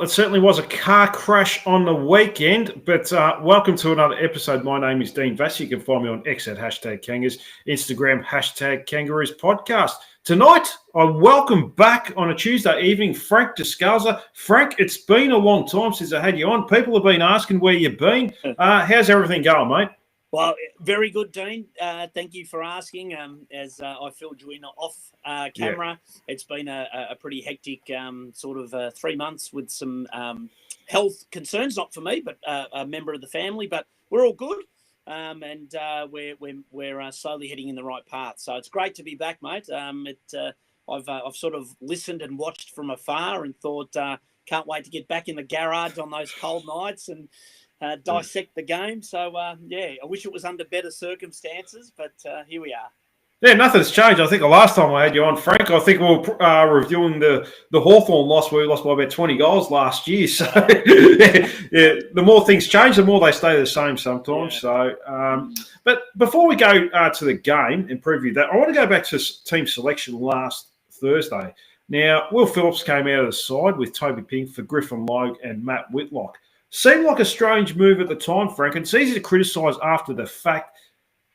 It certainly was a car crash on the weekend, but welcome to another episode. My name is Dean Vassy. You can find me on X at hashtag Kangas, Instagram hashtag Kangaroos podcast. Tonight, I welcome back on a Tuesday evening Frank Descalza. Frank, it's been a long time since I had you on. People have been asking where you've been. How's everything going, mate? Well, very good, Dean. Thank you for asking. As I filled you in off camera, It's been a pretty hectic sort of 3 months with some health concerns, not for me, but a member of the family. But we're all good, and we're slowly heading in the right path. So it's great to be back, mate. I've sort of listened and watched from afar and thought, can't wait to get back in the garage on those cold nights and dissect the game. So, I wish it was under better circumstances, but here we are. Yeah, nothing's changed. I think the last time I had you on, Frank, I think we were reviewing the Hawthorn loss where we lost by about 20 goals last year. So, the more things change, the more they stay the same sometimes. Yeah. So, but before we go to the game and preview that, I want to go back to team selection last Thursday. Now, Will Phillips came out of the side with Toby Pink for Griffin Logue and Matt Whitlock. Seemed like a strange move at the time, Frank, and it's easy to criticise after the fact,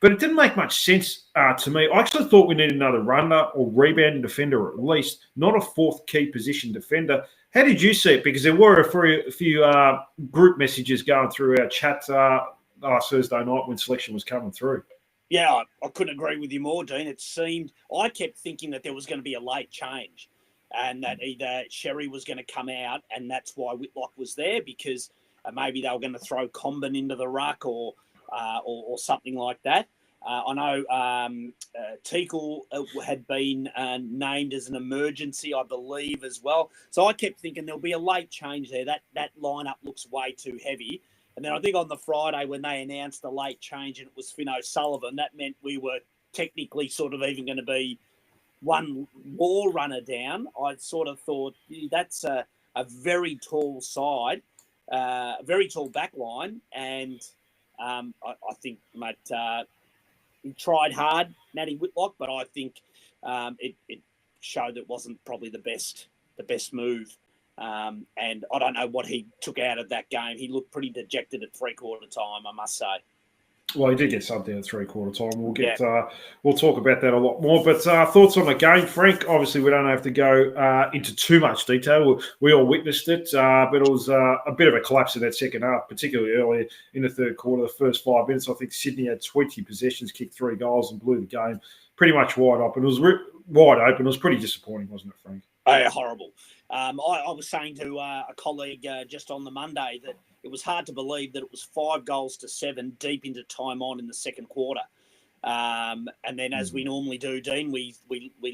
but it didn't make much sense to me. I actually thought we needed another runner or rebounding defender, or at least not a fourth key position defender. How did you see it? Because there were a few group messages going through our chat last Thursday night when selection was coming through. Yeah, I couldn't agree with you more, Dean. I kept thinking that there was going to be a late change and that either Sherry was going to come out and that's why Whitlock was there, because maybe they were going to throw Comben into the ruck or something like that. I know Teakle had been named as an emergency, I believe, as well. So I kept thinking there'll be a late change there. That lineup looks way too heavy. And then I think on the Friday when they announced the late change and it was Finn O'Sullivan, that meant we were technically sort of even going to be one more runner down. I sort of thought that's a very tall side. Very tall back line, and I think, mate, he tried hard, Matty Whitlock, but I think it showed it wasn't probably the best move. And I don't know what he took out of that game. He looked pretty dejected at three-quarter time, I must say. Well, he did get subbed out at three-quarter time. We'll talk about that a lot more. But thoughts on the game, Frank? Obviously, we don't have to go into too much detail. We all witnessed it, but it was a bit of a collapse in that second half, particularly early in the third quarter. The first 5 minutes, I think Sydney had 20 possessions, kicked 3 goals, and blew the game pretty much wide open. It was wide open. It was pretty disappointing, wasn't it, Frank? Oh, horrible. I was saying to a colleague just on the Monday that it was hard to believe that it was 5-7 deep into time on in the second quarter. And then, as we normally do, Dean, we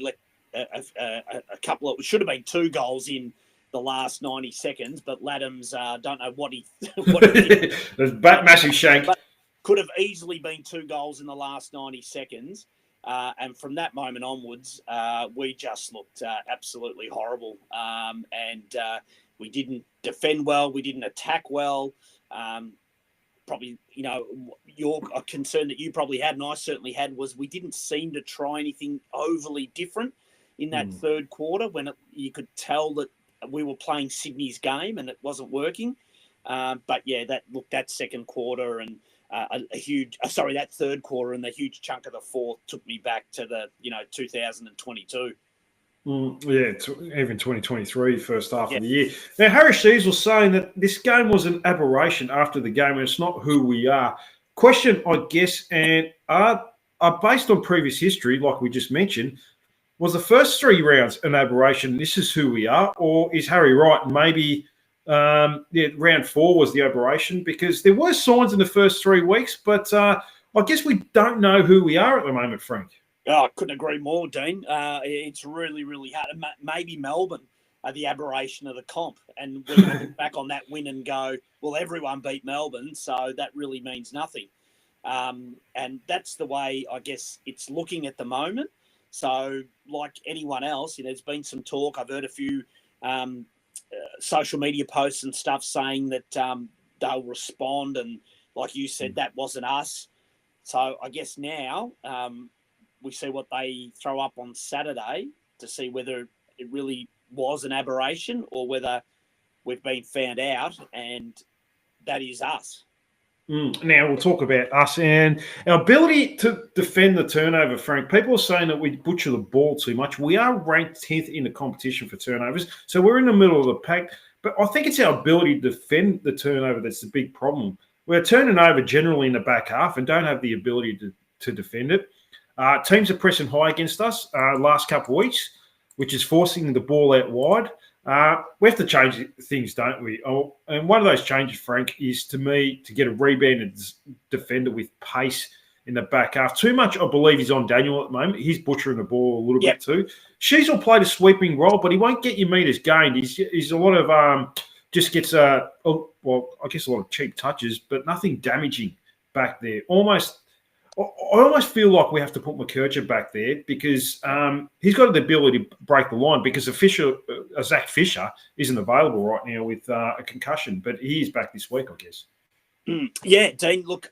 let a couple of – it should have been 2 goals in the last 90 seconds, but Laddams, don't know what he did. Massive shank. But could have easily been 2 goals in the last 90 seconds. And from that moment onwards, we just looked absolutely horrible. And we didn't defend well. We didn't attack well. Probably, your concern that you probably had, and I certainly had, was we didn't seem to try anything overly different in that third quarter when you could tell that we were playing Sydney's game and it wasn't working. But, yeah, that second quarter and that third quarter and the huge chunk of the fourth took me back to the 2022. Even 2023, first half of the year. Now, Harry Shees was saying that this game was an aberration after the game and it's not who we are. Question, I guess, and are based on previous history, like we just mentioned, was the first 3 rounds an aberration, this is who we are, or is Harry right? Maybe round 4 was the aberration, because there were signs in the first 3 weeks, but I guess we don't know who we are at the moment, Frank. Oh, I couldn't agree more, Dean. It's really, really hard. Maybe Melbourne are the aberration of the comp, and we look back on that win and go, well, everyone beat Melbourne, so that really means nothing. And that's the way, I guess, it's looking at the moment. So, like anyone else, there's been some talk. I've heard a few social media posts and stuff saying that they'll respond, and like you said, that wasn't us. So I guess now we see what they throw up on Saturday to see whether it really was an aberration or whether we've been found out, and that is us. Now we'll talk about us and our ability to defend the turnover, Frank. People are saying that we butcher the ball too much. We are ranked 10th in the competition for turnovers, so we're in the middle of the pack. But I think it's our ability to defend the turnover that's the big problem. We're turning over generally in the back half and don't have the ability to defend it. Teams are pressing high against us last couple of weeks, which is forcing the ball out wide. We have to change things, don't we? Oh, and one of those changes, Frank, is to me to get a rebounded defender with pace in the back half. Too much, I believe, is on Daniel at the moment. He's butchering the ball a little bit too. She's will play the sweeping role, but he won't get you meters gained. He's a lot of just gets I guess a lot of cheap touches, but nothing damaging back there. I almost feel like we have to put McKercher back there because he's got the ability to break the line because Zach Fisher isn't available right now with a concussion, but he is back this week, I guess. Yeah, Dean, look,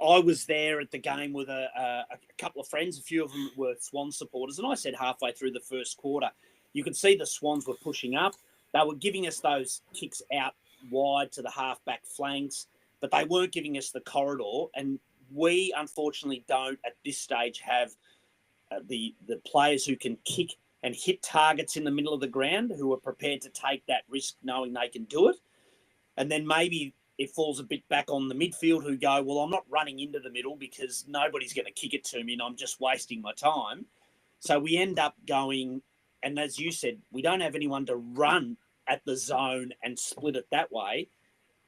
I was there at the game with a couple of friends. A few of them were Swans supporters, and I said halfway through the first quarter, you could see the Swans were pushing up. They were giving us those kicks out wide to the halfback flanks, but they weren't giving us the corridor, and we unfortunately don't at this stage have the players who can kick and hit targets in the middle of the ground who are prepared to take that risk knowing they can do it. And then maybe it falls a bit back on the midfield who go, well, I'm not running into the middle because nobody's going to kick it to me and I'm just wasting my time. So we end up going, and as you said, we don't have anyone to run at the zone and split it that way.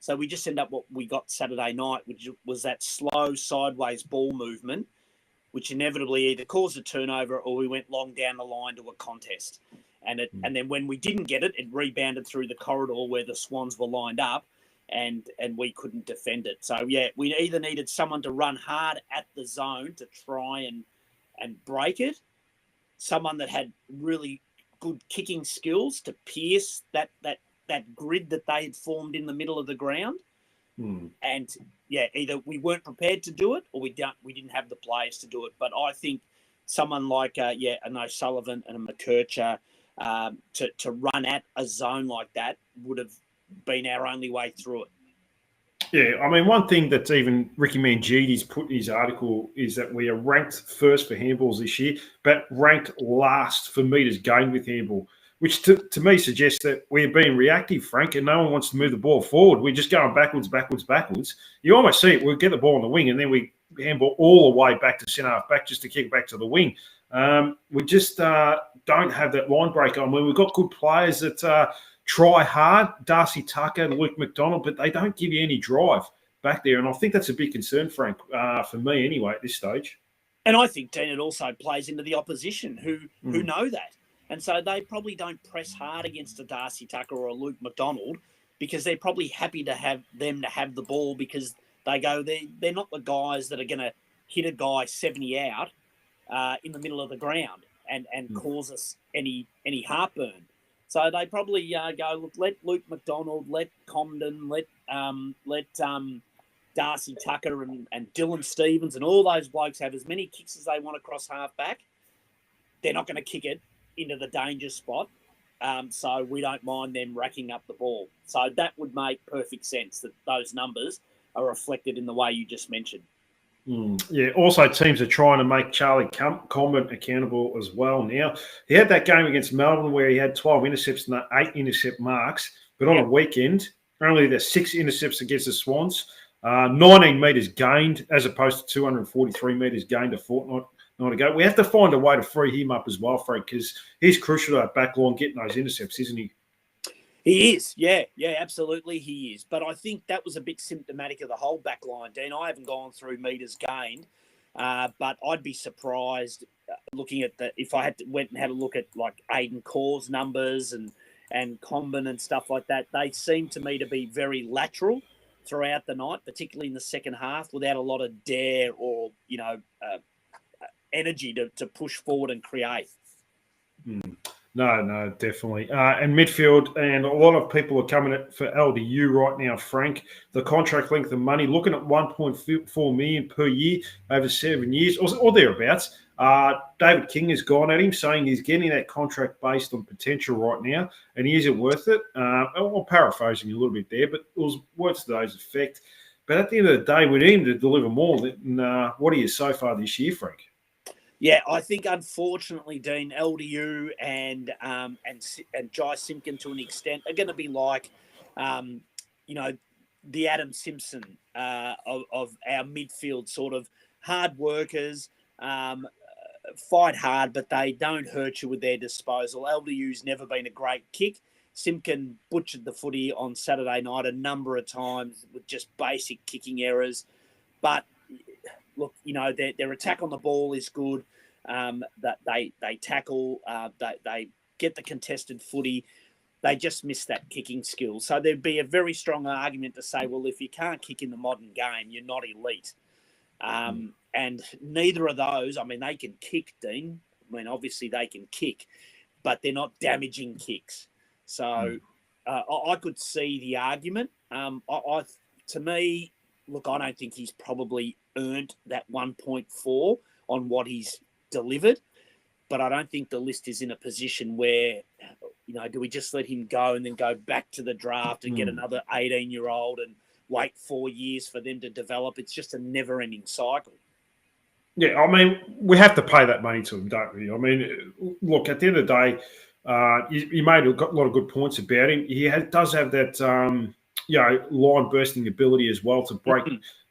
So we just end up what we got Saturday night, which was that slow sideways ball movement, which inevitably either caused a turnover or we went long down the line to a contest. And then when we didn't get it, it rebounded through the corridor where the Swans were lined up and we couldn't defend it. So, yeah, we either needed someone to run hard at the zone to try and break it, someone that had really good kicking skills to pierce that grid that they had formed in the middle of the ground. And yeah, either we weren't prepared to do it or we didn't have the players to do it. But I think someone like an O'Sullivan and a McKercher to run at a zone like that would have been our only way through it. Yeah, I mean, one thing that even Ricky Mangidi's put in his article is that we are ranked first for handballs this year, but ranked last for metres gained with handball, which to me suggests that we're being reactive, Frank, and no one wants to move the ball forward. We're just going backwards. You almost see it. We'll get the ball on the wing, and then we handball all the way back to centre half back just to kick back to the wing. We just don't have that line break on. We've got good players that try hard, Darcy Tucker, Luke McDonald, but they don't give you any drive back there. And I think that's a big concern, Frank, for me anyway at this stage. And I think, Dean, it also plays into the opposition who know that. And so they probably don't press hard against a Darcy Tucker or a Luke McDonald because they're probably happy to have them to have the ball because they go, they're not the guys that are going to hit a guy 70 out in the middle of the ground and cause us any heartburn. So they probably go, look, let Luke McDonald, let Comden, let Darcy Tucker and Dylan Stevens and all those blokes have as many kicks as they want across half back. They're not going to kick it into the danger spot. So we don't mind them racking up the ball. So that would make perfect sense that those numbers are reflected in the way you just mentioned. Yeah, also teams are trying to make Charlie Comben accountable as well now. He had that game against Melbourne where he had 12 intercepts and 8 intercept marks, but on a weekend, only there's 6 intercepts against the Swans, 19 metres gained as opposed to 243 metres gained a fortnight ago. We have to find a way to free him up as well, Frank, because he's crucial to that back line getting those intercepts, isn't he? He is, yeah, absolutely he is. But I think that was a bit symptomatic of the whole back line, Dean. I haven't gone through metres gained, but I'd be surprised looking at if I went and had a look at like Aiden Corr's numbers and Comben and stuff like that. They seem to me to be very lateral throughout the night, particularly in the second half, without a lot of dare or energy to push forward and create. No, definitely. And midfield, and a lot of people are coming for LDU right now, Frank. The contract length of money, looking at $1.4 million per year over 7 years, or thereabouts. David King has gone at him, saying he's getting that contract based on potential right now, and is it worth it? I'm paraphrasing a little bit there, but it was words to those effect. But at the end of the day, we need him to deliver more than what he is so far this year, Frank. Yeah, I think unfortunately, Dean, LDU and Jai Simpkin to an extent are going to be like, the Adam Simpson of our midfield, sort of hard workers, fight hard, but they don't hurt you with their disposal. LDU's never been a great kick. Simpkin butchered the footy on Saturday night a number of times with just basic kicking errors. But look, their attack on the ball is good. That they tackle, they get the contested footy. They just miss that kicking skill. So there'd be a very strong argument to say, well, if you can't kick in the modern game, you're not elite. And neither of those, I mean, they can kick, Dean. I mean, obviously they can kick, but they're not damaging kicks. So I could see the argument. To me, look, I don't think he's probably earned that 1.4 on what he's delivered, but I don't think the list is in a position where, do we just let him go and then go back to the draft and get another 18-year-old and wait 4 years for them to develop? It's just a never-ending cycle. Yeah, I mean, we have to pay that money to him, don't we? I mean, look, at the end of the day, you made a lot of good points about him. He does have that, line bursting ability as well to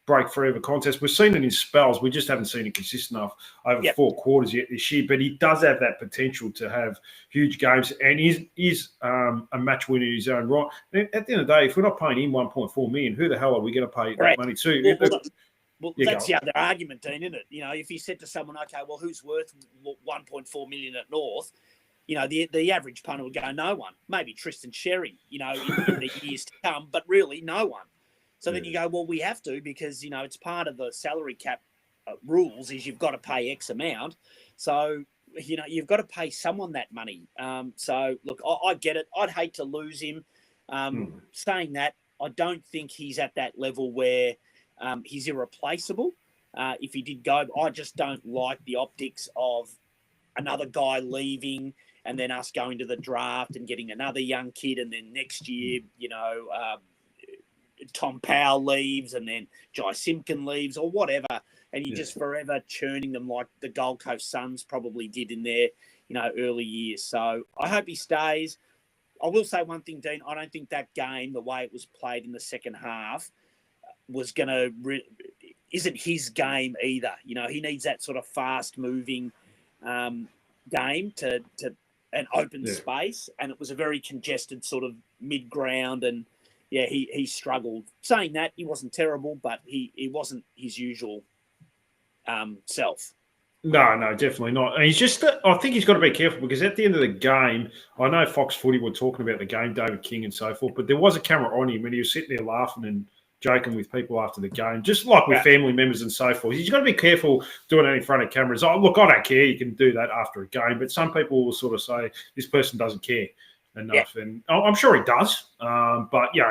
break free of a contest. We've seen it in spells. We just haven't seen it consistent enough over 4 quarters yet this year. But he does have that potential to have huge games, and is a match winner in his own right. And at the end of the day, if we're not paying him 1.4 million, who the hell are we going to pay that money to? Well, that's the other argument, Dean, isn't it? If you said to someone, okay, well, who's worth 1.4 million at North? The average punter would go, no one. Maybe Tristan Sherry, in the years to come, but really no one. So then you go, well, we have to, because, it's part of the salary cap rules is you've got to pay X amount. So, you've got to pay someone that money. So, look, I get it. I'd hate to lose him. Saying that, I don't think he's at that level where he's irreplaceable. If he did go, I just don't like the optics of another guy leaving and then us going to the draft and getting another young kid, and then next year, Tom Powell leaves and then Jai Simpkin leaves or whatever, and you're just forever churning them like the Gold Coast Suns probably did in their, early years. So I hope he stays. I will say one thing, Dean. I don't think that game, the way it was played in the second half, was going to isn't his game either. He needs that sort of fast-moving game to an open space, and it was a very congested sort of mid-ground, and he struggled. Saying that, he wasn't terrible, but he wasn't his usual self. No, definitely not. And I think he's got to be careful, because at the end of the game, I know Fox Footy were talking about the game, David King and so forth, but there was a camera on him and he was sitting there laughing and joking with people after the game, just like with family members and so forth. He's got to be careful doing it in front of cameras. Look, I don't care. You can do that after a game, but some people will sort of say this person doesn't care enough, and I'm sure he does. But you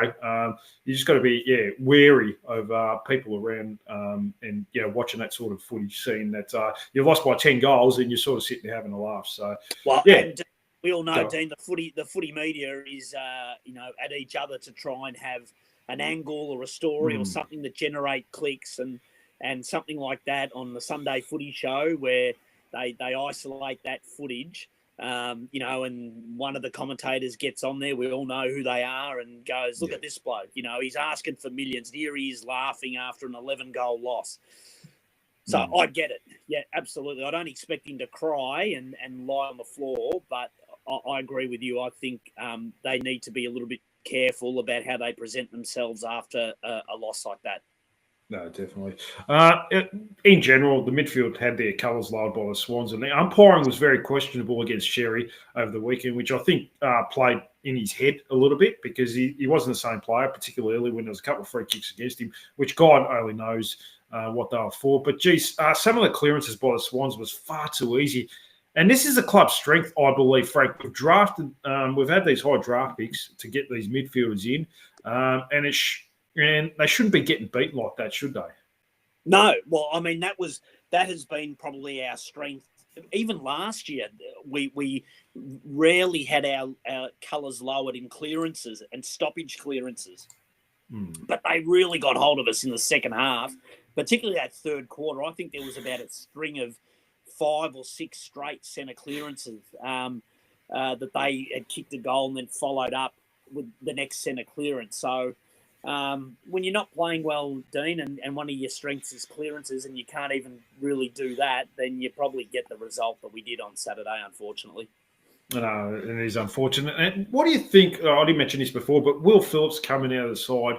just got to be wary of people around, and watching that sort of footage, seeing that you've lost by 10 goals and you're sort of sitting there having a laugh. So and we all know, Dean, the footy media is at each other to try and have an angle or a story or something that generate clicks and something like that on the Sunday Footy Show, where they isolate that footage, and one of the commentators gets on there, we all know who they are, and goes, look at this bloke, he's asking for millions. Here he is laughing after an 11-goal loss. So I get it. Yeah, absolutely. I don't expect him to cry and lie on the floor, but I agree with you. I think they need to be a little bit careful about how they present themselves after a loss like that. No, definitely. In general, the midfield had their colours lowered by the Swans, and the umpiring was very questionable against Sherry over the weekend, which I think played in his head a little bit, because he wasn't the same player, particularly early when there was a couple of free kicks against him, which God only knows what they were for. But, geez, some of the clearances by the Swans was far too easy. And this is a club's strength, I believe, Frank. We've had these high draft picks to get these midfielders in, and they shouldn't be getting beaten like that, should they? No. Well, I mean, that was that has been probably our strength. Even last year, we rarely had our colours lowered in clearances and stoppage clearances. But they really got hold of us in the second half, particularly that third quarter. I think there was about a string of 5 or 6 straight centre clearances that they had kicked a goal and then followed up with the next centre clearance. So when you're not playing well, Dean, and one of your strengths is clearances and you can't even really do that, then you probably get the result that we did on Saturday, unfortunately. It is unfortunate. And what do you think? I didn't mention this before, but Will Phillips coming out of the side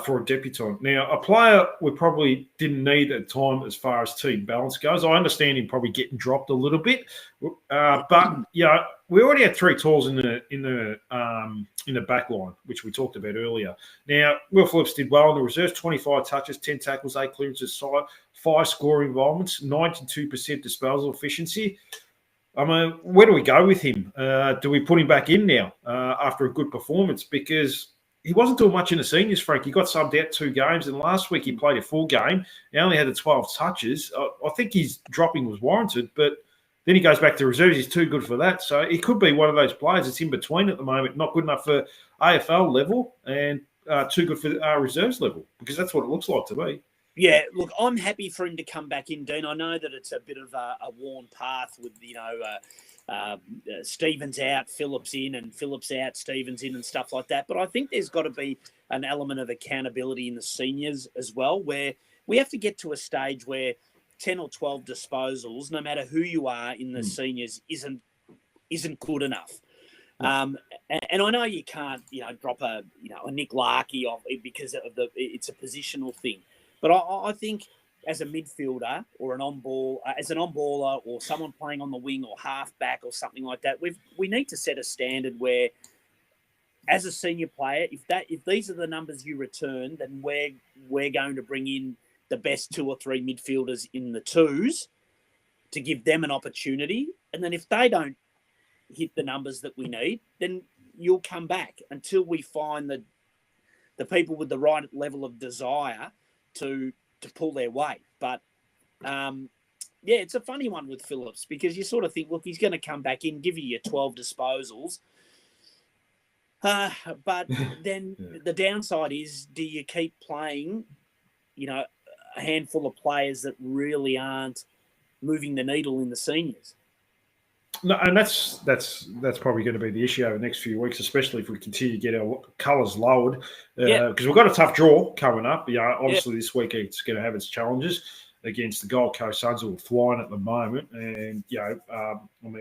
for a debutant. Now, a player we probably didn't need at the time as far as team balance goes. I understand him probably getting dropped a little bit, but yeah, we already had 3 tools in the back line, which we talked about earlier. Now, Will Phillips did well in the reserves: 25 touches, 10 tackles, 8 clearances, 5 scoring involvements, 92% disposal efficiency. I mean, where do we go with him? Do we put him back in now after a good performance? Because he wasn't doing much in the seniors, Frank. He got subbed out 2 games, and last week he played a full game. He only had the 12 touches. I think his dropping was warranted, but then he goes back to reserves. He's too good for that. So he could be one of those players that's in between at the moment, not good enough for AFL level and too good for our reserves level, because that's what it looks like to me. Yeah, look, I'm happy for him to come back in, Dean. I know that it's a bit of a worn path with, Stevens out, Phillips in, and Phillips out, Stevens in, and stuff like that. But I think there's got to be an element of accountability in the seniors as well, where we have to get to a stage where 10 or 12 disposals, no matter who you are in the seniors, isn't good enough. And I know you can't, drop a Nick Larkey off because of it's a positional thing. But I think as a midfielder or as an on-baller or someone playing on the wing or half-back or something like that, we need to set a standard where, as a senior player, if these are the numbers you return, then we're going to bring in the best 2 or 3 midfielders in the 2s to give them an opportunity. And then if they don't hit the numbers that we need, then you'll come back until we find the people with the right level of desire to pull their weight. But it's a funny one with Phillips, because you sort of think, look, he's going to come back in, give you your 12 disposals. But then the downside is, do you keep playing, a handful of players that really aren't moving the needle in the seniors? No, and that's probably going to be the issue over the next few weeks, especially if we continue to get our colours lowered. Because we've got a tough draw coming up. Obviously this week it's going to have its challenges against the Gold Coast Suns, who are flying at the moment. And,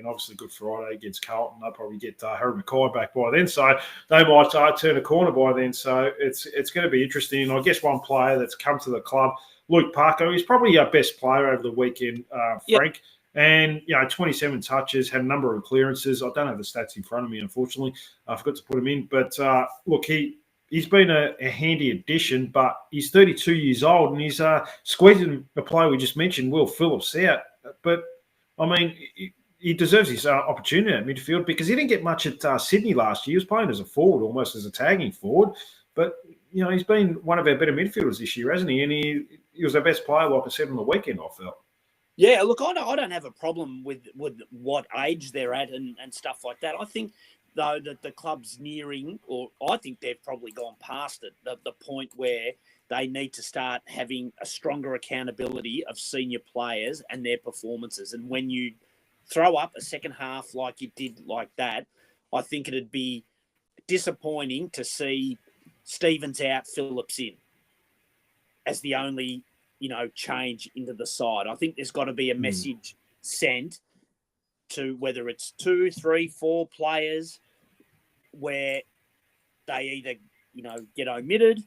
obviously Good Friday against Carlton. They'll probably get Harry Mackay back by then. So they might turn a corner by then. So it's going to be interesting. And I guess one player that's come to the club, Luke Parker, he's probably our best player over the weekend, Frank. Yep. And, 27 touches, had a number of clearances. I don't have the stats in front of me, unfortunately. I forgot to put them in. But, look, he's been a handy addition, but he's 32 years old and he's squeezing the player we just mentioned, Will Phillips, out. But, he deserves his opportunity at midfield, because he didn't get much at Sydney last year. He was playing as a forward, almost as a tagging forward. But, he's been one of our better midfielders this year, hasn't he? And he was our best player, like I said, on the weekend, I felt. Yeah, look, I don't have a problem with what age they're at and stuff like that. I think, though, that the club's nearing, or I think they've probably gone past it, the point where they need to start having a stronger accountability of senior players and their performances. And when you throw up a second half like you did like that, I think it'd be disappointing to see Stevens out, Phillips in as the only change into the side. I think there's got to be a message sent to whether it's 2, 3, 4 players where they either, get omitted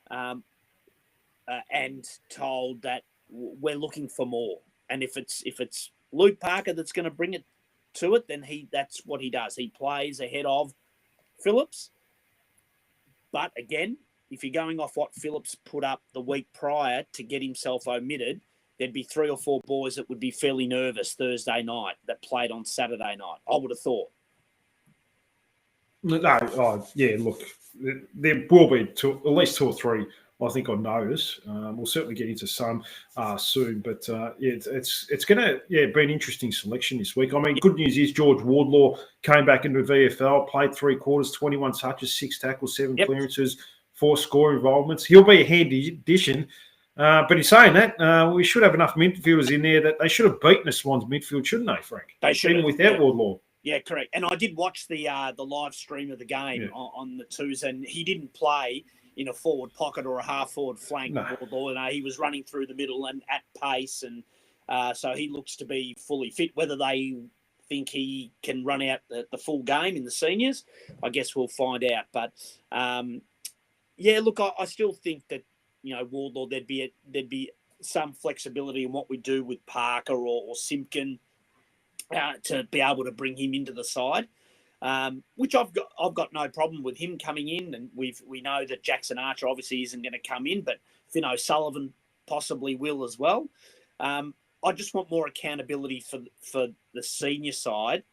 and told that we're looking for more. And if it's Luke Parker that's going to bring it to it, then that's what he does. He plays ahead of Phillips. But again, if you're going off what Phillips put up the week prior to get himself omitted, there'd be 3 or 4 boys that would be fairly nervous Thursday night that played on Saturday night, I would have thought. No, look, there will be at least 2 or 3 I think on notice. We'll certainly get into some soon, but it's going to be an interesting selection this week. I mean, good news is George Wardlaw came back into the VFL, played 3 quarters, 21 touches, 6 tackles, 7 clearances, 4 score involvements. He'll be a handy addition. But in saying that, we should have enough midfielders in there that they should have beaten the Swans midfield, shouldn't they, Frank? They should, even without Wardlaw. Yeah, correct. And I did watch the live stream of the game on the twos, and he didn't play in a forward pocket or a half forward flank. No. He was running through the middle and at pace, and so he looks to be fully fit. Whether they think he can run out the full game in the seniors, I guess we'll find out. But look, I still think that Wardlaw there'd be some flexibility in what we do with Parker or Simpkin to be able to bring him into the side. Which I've got no problem with him coming in, and we know that Jackson Archer obviously isn't going to come in, but Finn O'Sullivan possibly will as well. I just want more accountability for the senior side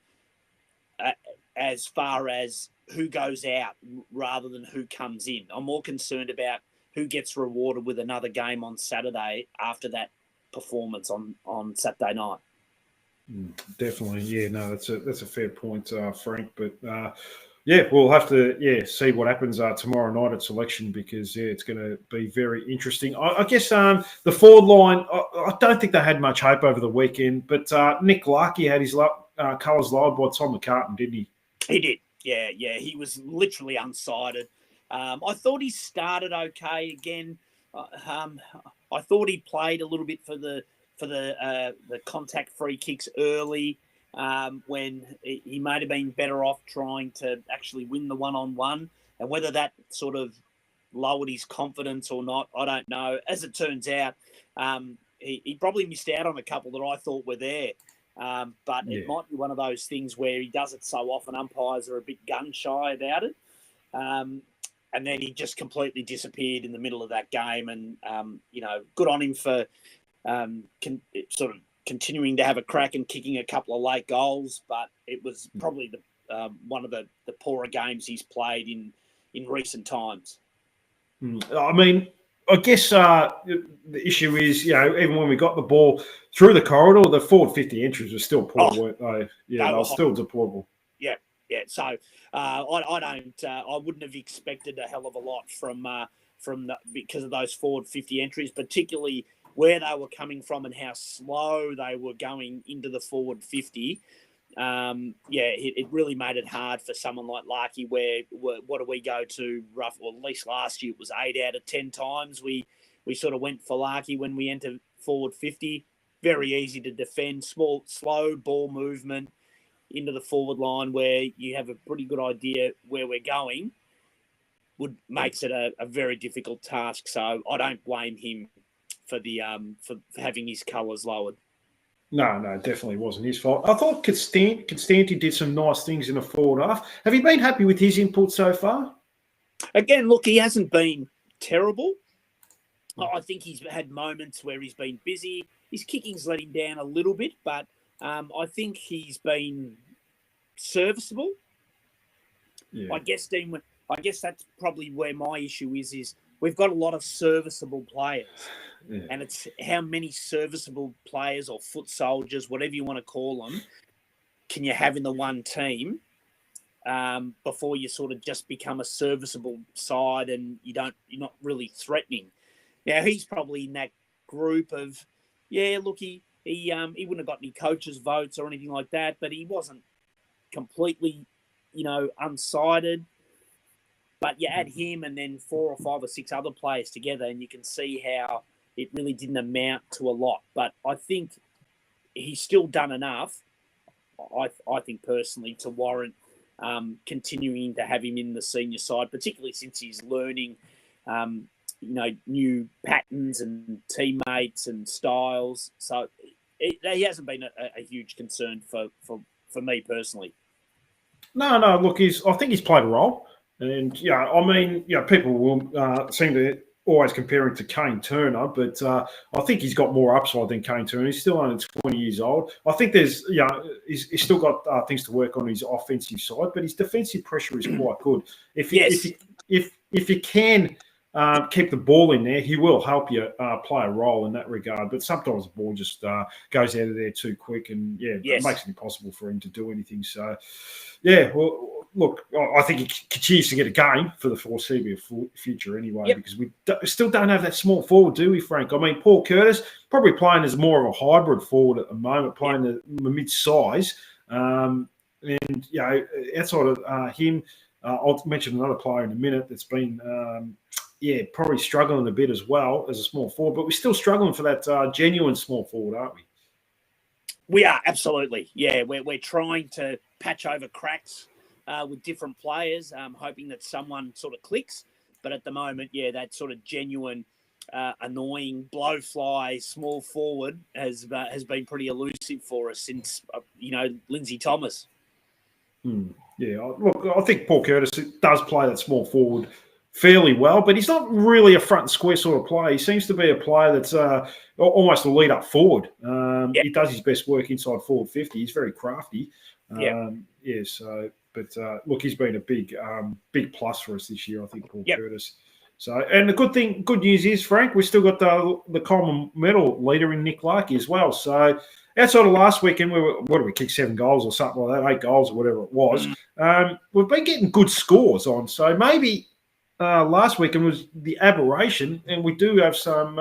as far as who goes out rather than who comes in. I'm more concerned about who gets rewarded with another game on Saturday after that performance on Saturday night. Definitely, yeah. No, that's a fair point, Frank. But we'll have to see what happens tomorrow night at selection, because it's going to be very interesting. I guess the forward line, I don't think they had much hope over the weekend, but Nick Larkey had his colours lowered by Tom McCartan, didn't he? He did. Yeah. He was literally unsighted. I thought he started okay again. I thought he played a little bit for the contact free kicks early, when he might have been better off trying to actually win the one-on-one, and whether that sort of lowered his confidence or not, I don't know. As it turns out, he probably missed out on a couple that I thought were there. But it might be one of those things where he does it so often, umpires are a bit gun-shy about it. And then he just completely disappeared in the middle of that game. And, good on him for sort of continuing to have a crack and kicking a couple of late goals. But it was probably one of the poorer games he's played in recent times. I mean, I guess the issue is, even when we got the ball through the corridor, the forward 50 entries were still poor, weren't they? Yeah, they were still deplorable. Yeah. So I wouldn't have expected a hell of a lot because of those forward 50 entries, particularly where they were coming from and how slow they were going into the forward 50. It really made it hard for someone like Larkey, where what do we go to rough? Well, at least last year it was 8 out of 10 times we sort of went for Larkey when we entered forward 50. Very easy to defend, slow ball movement into the forward line where you have a pretty good idea where we're going, makes it a very difficult task. So I don't blame him for having his colours lowered. No, definitely wasn't his fault. I thought Constanti did some nice things in the forward half. Have you been happy with his input so far? Again, look, he hasn't been terrible. I think he's had moments where he's been busy. His kicking's let him down a little bit, but I think he's been serviceable. Yeah. I guess, Dean, that's probably where my issue is we've got a lot of serviceable players. Yeah. And it's how many serviceable players or foot soldiers, whatever you want to call them, can you have in the one team before you sort of just become a serviceable side and you're not really threatening. Now he's probably in that group of, he wouldn't have got any coaches' votes or anything like that, but he wasn't completely, unsighted. But you add him and then 4 or 5 or 6 other players together, and you can see how it really didn't amount to a lot. But I think he's still done enough, I think personally, to warrant continuing to have him in the senior side, particularly since he's learning, new patterns and teammates and styles. So he hasn't been a huge concern for me personally. No. Look, I think he's played a role, and people will seem to always compare him to Kane Turner, but I think he's got more upside than Kane Turner. He's still only 20 years old. I think there's, he's still got things to work on his offensive side, but his defensive pressure is quite good. If you can keep the ball in there, he will help you play a role in that regard. But sometimes the ball just goes out of there too quick, and it makes it impossible for him to do anything. So, well, look, I think he continues to get a game for the foreseeable future anyway, because we still don't have that small forward, do we, Frank? I mean, Paul Curtis probably playing as more of a hybrid forward at the moment, playing the mid-size. And, outside of him, I'll mention another player in a minute that's been, probably struggling a bit as well as a small forward, but we're still struggling for that genuine small forward, aren't we? We are, absolutely. Yeah, we're trying to patch over cracks with different players, hoping that someone sort of clicks. But at the moment, that sort of genuine, annoying, blowfly, small forward has been pretty elusive for us since, Lindsay Thomas. Yeah, look, I think Paul Curtis does play that small forward fairly well, but he's not really a front and square sort of player. He seems to be a player that's almost a lead up forward. He does his best work inside forward 50. He's very crafty. Look, he's been a big plus for us this year, I think, Paul Curtis. So, and the good news is, Frank, we've still got the Coleman medal leader in Nick Larkey as well. So, outside of last weekend, we kicked 7 goals or something like that, 8 goals or whatever it was. We've been getting good scores on. So maybe last weekend was the aberration, and we do have some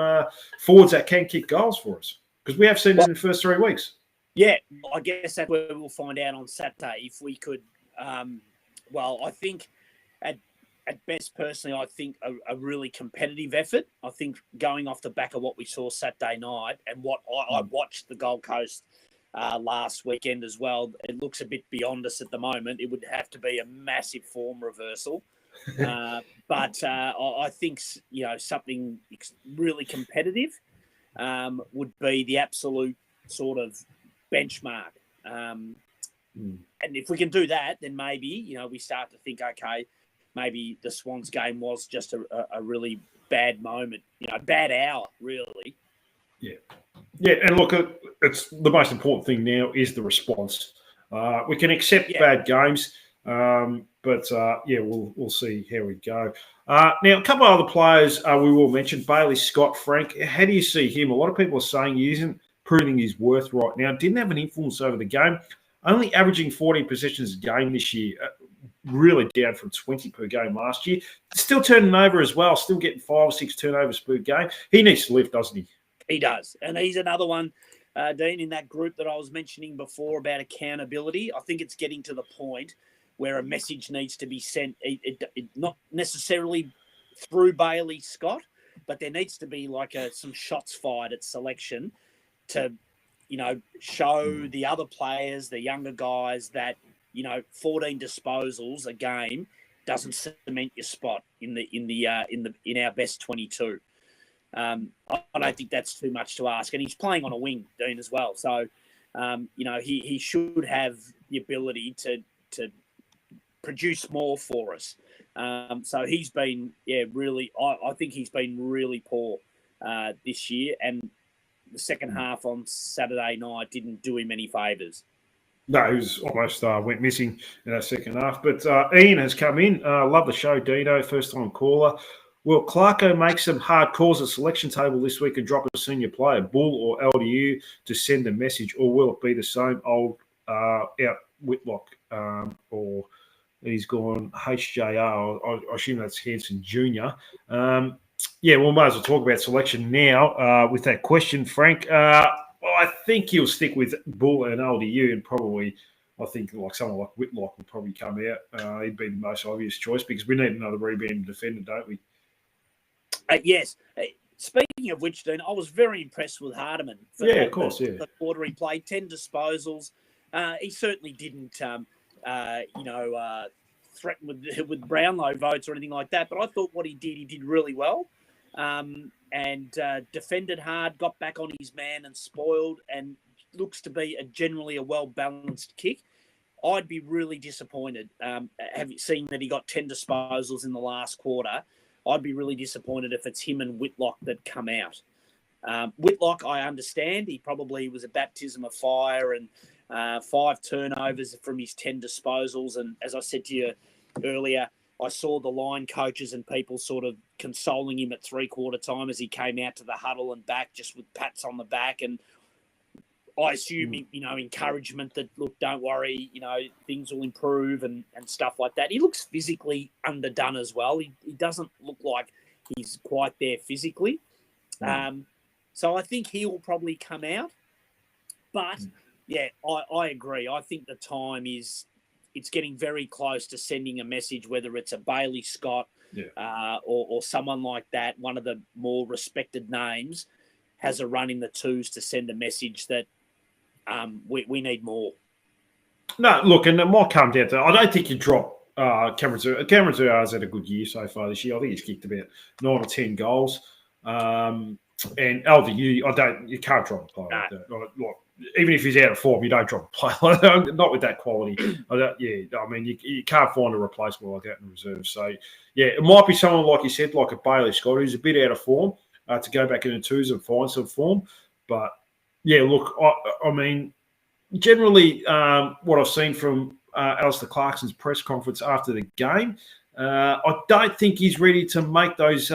forwards that can kick goals for us, because we have seen it in the first 3 weeks. Yeah, I guess that's where we'll find out on Saturday if we could. I think at best, personally, I think a really competitive effort. I think going off the back of what we saw Saturday night and what I watched the Gold Coast last weekend as well, it looks a bit beyond us at the moment. It would have to be a massive form reversal. But I think something really competitive would be the absolute sort of benchmark. And if we can do that, then maybe we start to think, okay, maybe the Swans game was just a really bad moment, bad hour, really. Yeah, and look, it's the most important thing now is the response. We can accept bad games. We'll see how we go. Now, a couple of other players we will mention. Bailey Scott, Frank. How do you see him? A lot of people are saying he isn't proving his worth right now. Didn't have an influence over the game. Only averaging 14 possessions a game this year. Really down from 20 per game last year. Still turning over as well. Still getting 5 or 6 turnovers per game. He needs to lift, doesn't he? He does. And he's another one, Dean, in that group that I was mentioning before about accountability. I think it's getting to the point where a message needs to be sent, not necessarily through Bailey Scott, but there needs to be like some shots fired at selection to, show the other players, the younger guys, that 14 disposals a game doesn't cement your spot in our best 22. I don't think that's too much to ask, and he's playing on a wing, Dean, as well. So, he should have the ability to produce more for us. So he's been, really. I think he's been really poor this year, and the second half on Saturday night didn't do him any favours. No, he was almost went missing in that second half. But Ian has come in. Love the show, Dino, first-time caller. Will Clarko make some hard calls at selection table this week and drop a senior player, Bull or LDU, to send a message, or will it be the same old out Whitlock or he's gone HJR? I assume that's Hanson Jr. We might as well talk about selection now with that question, Frank. I think he'll stick with Bull and LDU, and probably, I think, like someone like Whitlock will probably come out. He'd be the most obvious choice because we need another rebounding defender, don't we? Yes. Speaking of which, Dean, I was very impressed with Hardiman. Of course. The quarter he played, 10 disposals. He certainly didn't, threaten with Brownlow votes or anything like that. But I thought what he did really well. And defended hard, got back on his man and spoiled, and looks to be generally a well-balanced kick. I'd be really disappointed. Have you seen that he got 10 disposals in the last quarter? I'd be really disappointed if it's him and Whitlock that come out. Whitlock, I understand. He probably was a baptism of fire and 5 turnovers from his 10 disposals. And as I said to you earlier, I saw the line coaches and people sort of consoling him at 3/4 time as he came out to the huddle and back, just with pats on the back. And I assume, encouragement that, look, don't worry, things will improve and stuff like that. He looks physically underdone as well. He doesn't look like he's quite there physically. So I think he will probably come out. But, yeah, I agree. I think the time it's getting very close to sending a message, whether it's a Bailey Scott or someone like that, one of the more respected names, has a run in the twos to send a message that we need more. No, look, and it might come down to, I don't think you drop Cameron Zua. Cameron Zua has had a good year so far this year. I think he's kicked about 9 or 10 goals. And LDU, you can't drop a player like that. Like, even if he's out of form, you don't drop a player like that. Not with that quality. You can't find a replacement like that in reserve. So, yeah, it might be someone, like you said, like a Bailey Scott, who's a bit out of form, to go back into twos and find some form. But, yeah, look, I mean, generally what I've seen from Alistair Clarkson's press conference after the game, I don't think he's ready to make those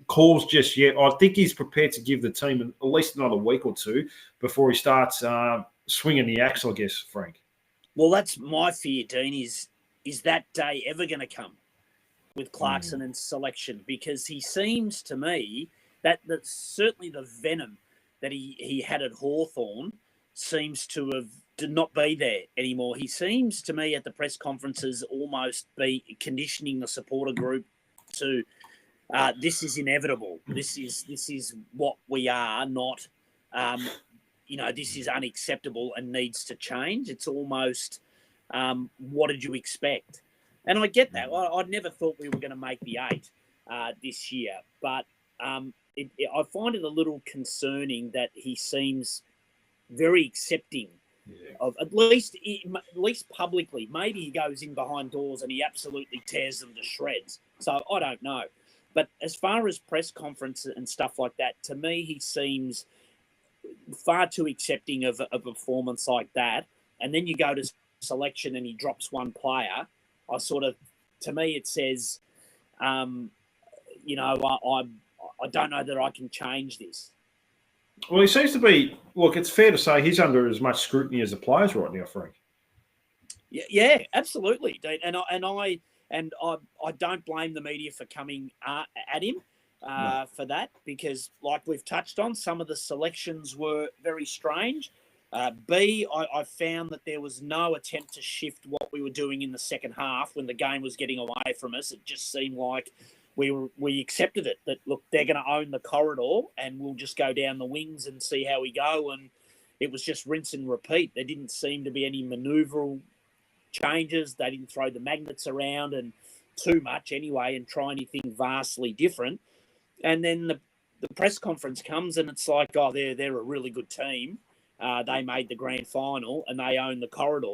calls just yet. I think he's prepared to give the team at least another week or two before he starts swinging the axe, I guess, Frank. Well, that's my fear, Dean, is that day ever going to come with Clarkson and selection? Because he seems to me that certainly the venom that he had at Hawthorn seems to have did not be there anymore. He seems to me at the press conferences almost be conditioning the supporter group to this is inevitable. This is what we are, not this is unacceptable and needs to change. It's almost what did you expect? And I get that. I never thought we were going to make the 8 this year, but I find it a little concerning that he seems very accepting of at least publicly. Maybe he goes in behind doors and he absolutely tears them to shreds. So I don't know. But as far as press conferences and stuff like that, to me, he seems far too accepting of a performance like that. And then you go to selection and he drops one player. To me, it says, I don't know that I can change this. Well, he seems to be. Look, it's fair to say he's under as much scrutiny as the players right now, Frank. Yeah, absolutely. And I don't blame the media for coming at him for that, because, like we've touched on, some of the selections were very strange. I found that there was no attempt to shift what we were doing in the second half when the game was getting away from us. It just seemed like we accepted it, that, look, they're going to own the corridor and we'll just go down the wings and see how we go. And it was just rinse and repeat. There didn't seem to be any manoeuvral changes. They didn't throw the magnets around and too much anyway and try anything vastly different. And then the press conference comes and it's like, oh, they're a really good team. They made the grand final and they own the corridor.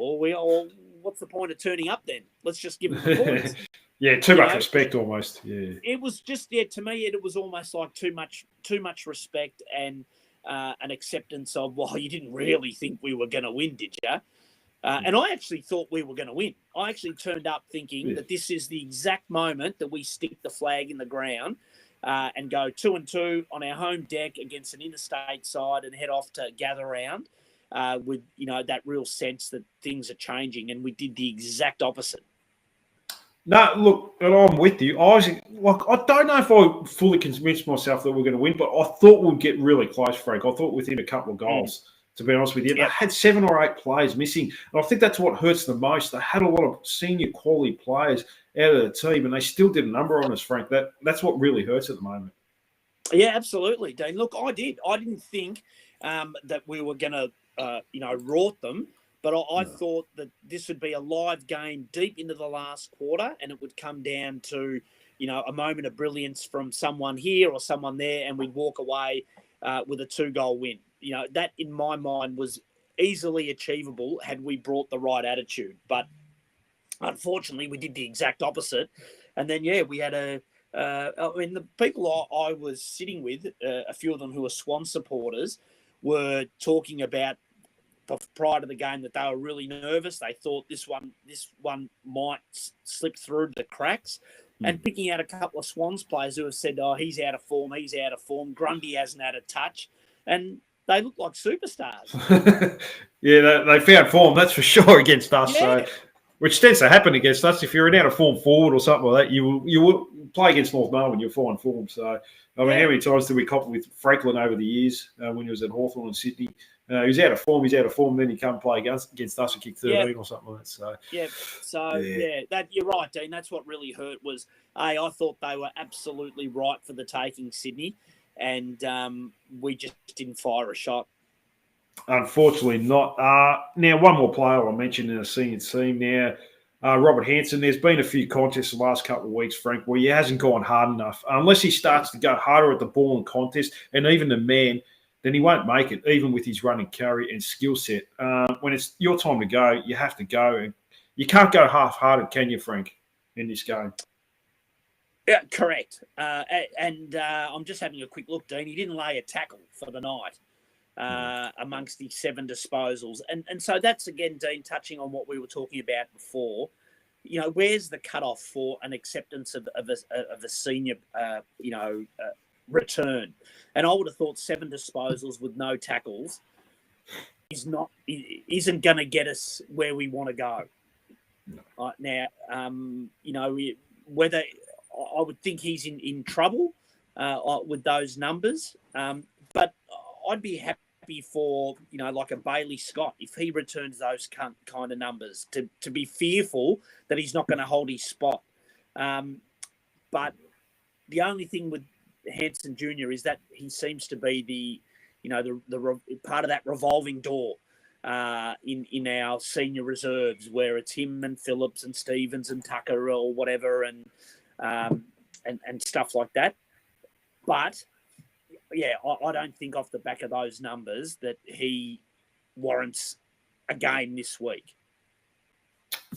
What's the point of turning up then? Let's just give them the points. Yeah, too much respect almost. Yeah, it was just to me it was almost like too much respect and an acceptance of, well, you didn't really think we were going to win, did you? And I actually thought we were going to win. I actually turned up thinking that this is the exact moment that we stick the flag in the ground and go 2-2 on our home deck against an interstate side and head off to gather round with that real sense that things are changing, and we did the exact opposite. No, look, and I'm with you. I don't know if I fully convinced myself that we're going to win, but I thought we'd get really close, Frank. I thought within a couple of goals, to be honest with you. They had 7 or 8 players missing, and I think that's what hurts the most. They had a lot of senior quality players out of the team, and they still did a number on us, Frank. That's what really hurts at the moment. Yeah, absolutely, Dean. Look, I didn't think that we were going to, rort them. But I thought that this would be a live game deep into the last quarter, and it would come down to, a moment of brilliance from someone here or someone there, and we'd walk away with a 2-goal win. That in my mind was easily achievable had we brought the right attitude. But unfortunately, we did the exact opposite. And then, we had the people I was sitting with, a few of them who are Swan supporters, were talking about prior to the game that they were really nervous. They thought this one might slip through the cracks. And picking out a couple of Swans players who have said, "Oh, he's out of form. He's out of form. Grundy hasn't had a touch," and they look like superstars. Yeah, they found form, that's for sure, against us. Yeah. So, which tends to happen against us. If you're an out of form forward or something like that, you will play against North Melbourne, you'll find form. So, I mean, how many times did we cop with Franklin over the years when he was at Hawthorn and Sydney? He was out of form, then he come play against us and kick 13 or something like that. So, that you're right, Dean. That's what really hurt was, I thought they were absolutely right for the taking, Sydney, and we just didn't fire a shot. Unfortunately not. Now, one more player I'll mention in the senior team now, Robert Hansen. There's been a few contests the last couple of weeks, Frank, where he hasn't gone hard enough. Unless he starts to go harder at the ball and contest, and even the man, then he won't make it, even with his running carry and skill set. When it's your time to go, you have to go. And you can't go half-hearted, can you, Frank, in this game? Yeah, correct. And I'm just having a quick look, Dean. He didn't lay a tackle for the night amongst the 7 disposals. And so that's, again, Dean, touching on what we were talking about before. You know, where's the cutoff for an acceptance of a senior, return? And I would have thought 7 disposals with no tackles isn't going to get us where we want to go. Right now, whether I would think he's in trouble with those numbers, but I'd be happy for like a Bailey Scott if he returns those kind of numbers to be fearful that he's not going to hold his spot. But the only thing with Hansen Jr. is that he seems to be the part of that revolving door in our senior reserves, where it's him and Phillips and Stevens and Tucker or whatever, and stuff like that. But yeah, I don't think off the back of those numbers that he warrants a game this week.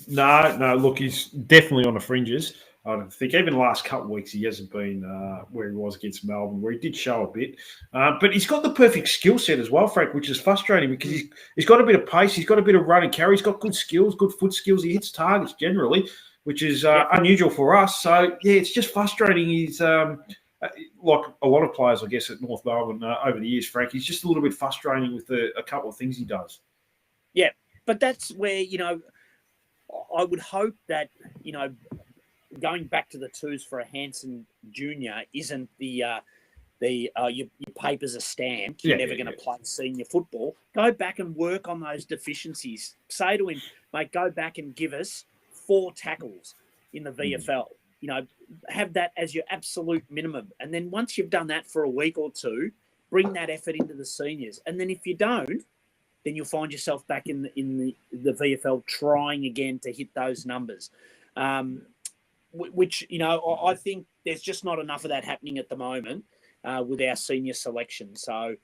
No. Look, he's definitely on the fringes. I don't think even the last couple of weeks he hasn't been where he was against Melbourne, where he did show a bit. But he's got the perfect skill set as well, Frank, which is frustrating because he's got a bit of pace, he's got a bit of run and carry, he's got good skills, good foot skills. He hits targets generally, which is unusual for us. So, yeah, it's just frustrating. He's like a lot of players, I guess, at North Melbourne over the years, Frank. He's just a little bit frustrating with a couple of things he does. Yeah, but that's where, I would hope that, going back to the twos for a Hansen Jr. isn't your papers are stamped. You're never going to play senior football. Go back and work on those deficiencies. Say to him, mate, go back and give us 4 tackles in the VFL. Have that as your absolute minimum. And then once you've done that for a week or two, bring that effort into the seniors. And then if you don't, then you'll find yourself back in the VFL trying again to hit those numbers. Which, I think there's just not enough of that happening at the moment with our senior selection. So,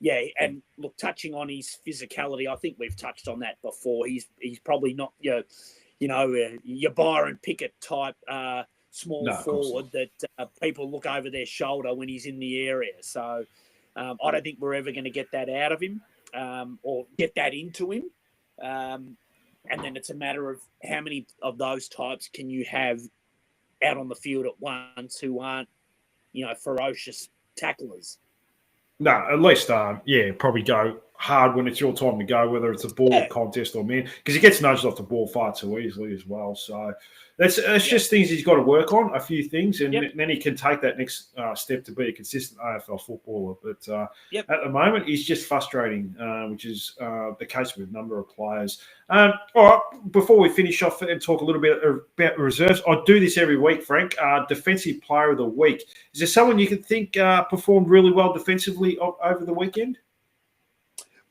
yeah, and look, touching on his physicality, I think we've touched on that before. He's probably not your Byron Pickett type small forward that people look over their shoulder when he's in the area. So I don't think we're ever going to get that out of him or get that into him. And then it's a matter of how many of those types can you have out on the field at once who aren't, ferocious tacklers. No, at least, probably go hard when it's your time to go, whether it's a ball contest or man, because he gets nudged off the ball far too easily as well. So that's just things he's got to work on, a few things, and then he can take that next step to be a consistent AFL footballer. But at the moment, he's just frustrating, which is the case with a number of players. All right, before we finish off and talk a little bit about reserves, I do this every week, Frank. Defensive Player of the Week. Is there someone you can think performed really well defensively over the weekend?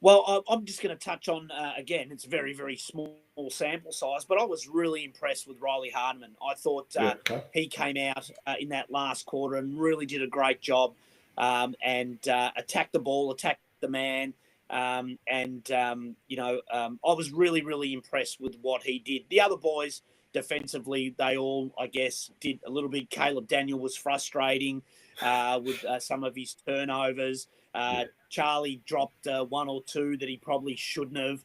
Well, I'm just going to touch on, again, it's a very, very small sample size, but I was really impressed with Riley Hardman. I thought he came out in that last quarter and really did a great job and attacked the ball, attacked the man. I was really, really impressed with what he did. The other boys, defensively, they all, I guess, did a little bit. Caleb Daniel was frustrating with some of his turnovers. Charlie dropped one or two that he probably shouldn't have.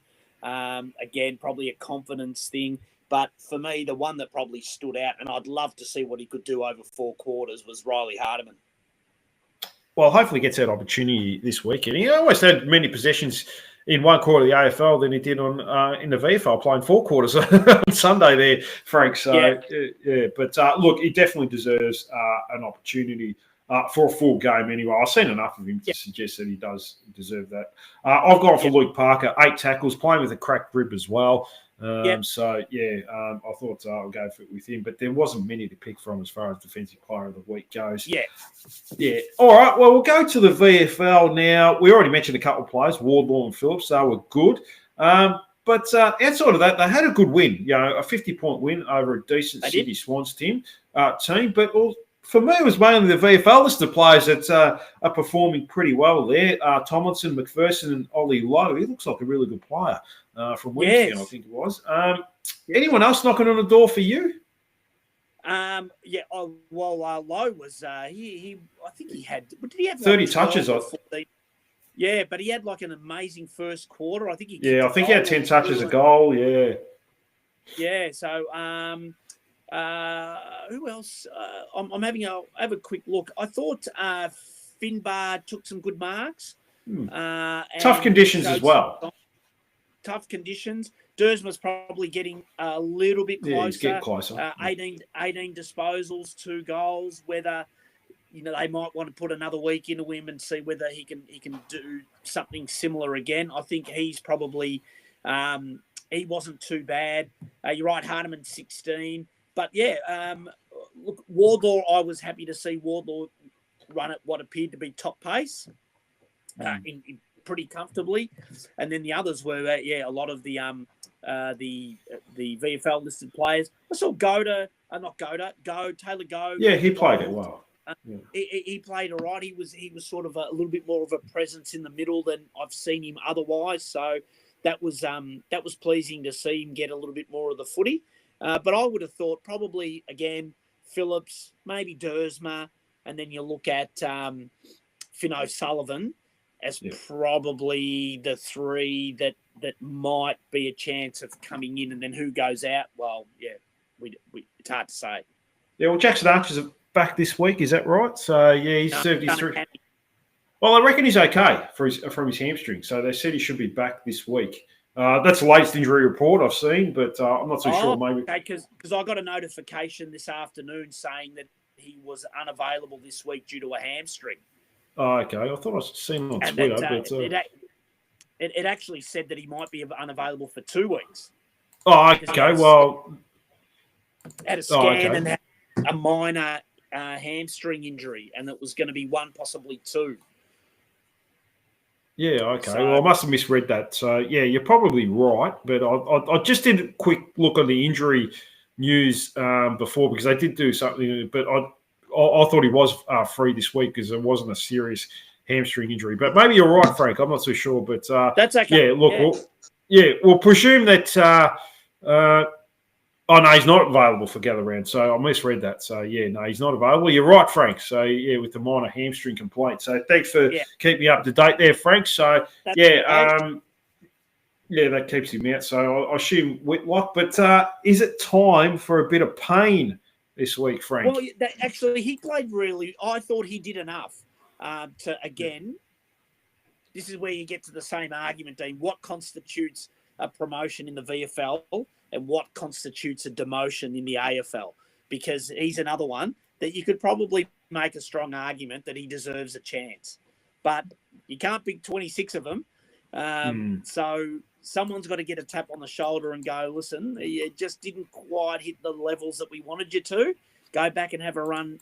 Again, probably a confidence thing. But for me, the one that probably stood out, and I'd love to see what he could do over 4 quarters, was Riley Hardiman. Well, hopefully gets that opportunity this weekend. He almost had many possessions in one quarter of the AFL than he did on in the VFL, playing 4 quarters on Sunday there, Frank. So, yeah. But look, he definitely deserves an opportunity for a full game anyway. I've seen enough of him to suggest that he does deserve that. I've gone for Luke Parker, 8 tackles, playing with a cracked rib as well. So, I thought I'll go with him, but there wasn't many to pick from as far as Defensive Player of the Week goes. Yeah. All right, well, we'll go to the VFL now. We already mentioned a couple of players, Wardlaw and Phillips. They were good. But outside of that, they had a good win, a 50-point win over a decent Sydney Swans team. But for me, it was mainly the VFL list of players that are performing pretty well there. Tomlinson, McPherson, and Ollie Lowe. He looks like a really good player from Williamstown, I think it was. Anyone else knocking on the door for you? Lowe was I think he had. Did he have 30 touches? Yeah, but he had like an amazing first quarter. I think he. Yeah, I think he had 10 touches, a goal. Yeah. Yeah. So, who else? I'm have a quick look. I thought Finbar took some good marks. Tough conditions as well. Tough conditions. Dersma's probably getting a little bit closer. Yeah, he's getting closer. 18 disposals, 2 goals. Whether they might want to put another week into him and see whether he can do something similar again. I think he's probably he wasn't too bad. You're right, Hardiman 16. But look, Wardlaw. I was happy to see Wardlaw run at what appeared to be top pace, in pretty comfortably, and then the others were a lot of the VFL listed players. I saw Taylor Go. Yeah, he played it well. He played all right. He was sort of a little bit more of a presence in the middle than I've seen him otherwise. So that was pleasing to see him get a little bit more of the footy. But I would have thought probably again Phillips, maybe Dersma, and then you look at Finn O'Sullivan as probably the 3 that might be a chance of coming in, and then who goes out? Well, it's hard to say. Yeah, well, Jackson Archer's back this week, is that right? So he's served his 3. Well, I reckon he's okay from his hamstring. So they said he should be back this week. That's the latest injury report I've seen, but I'm not too sure. Maybe because I got a notification this afternoon saying that he was unavailable this week due to a hamstring. Oh, okay. I thought I'd seen it on Twitter. It actually said that he might be unavailable for 2 weeks. Oh, okay. Well, had a scan and had a minor hamstring injury, and it was going to be 1, possibly 2. Yeah, okay. Well, I must have misread that. So, you're probably right. But I just did a quick look on the injury news before because they did do something. But I thought he was free this week because it wasn't a serious hamstring injury. But maybe you're right, Frank. I'm not so sure. But that's okay. Yeah, look, we'll presume that oh, no, he's not available for gather round. So I misread that. So, no, he's not available. You're right, Frank. So, with the minor hamstring complaint. So, thanks for keeping me up to date there, Frank. So, that keeps him out. So, I assume Whitlock. But is it time for a bit of pain this week, Frank? Well, actually, he played really – I thought he did enough to, again, this is where you get to the same argument, Dean. What constitutes a promotion in the VFL and what constitutes a demotion in the AFL? Because he's another one that you could probably make a strong argument that he deserves a chance. But you can't pick 26 of them. So someone's got to get a tap on the shoulder and go, listen, you just didn't quite hit the levels that we wanted you to. Go back and have a run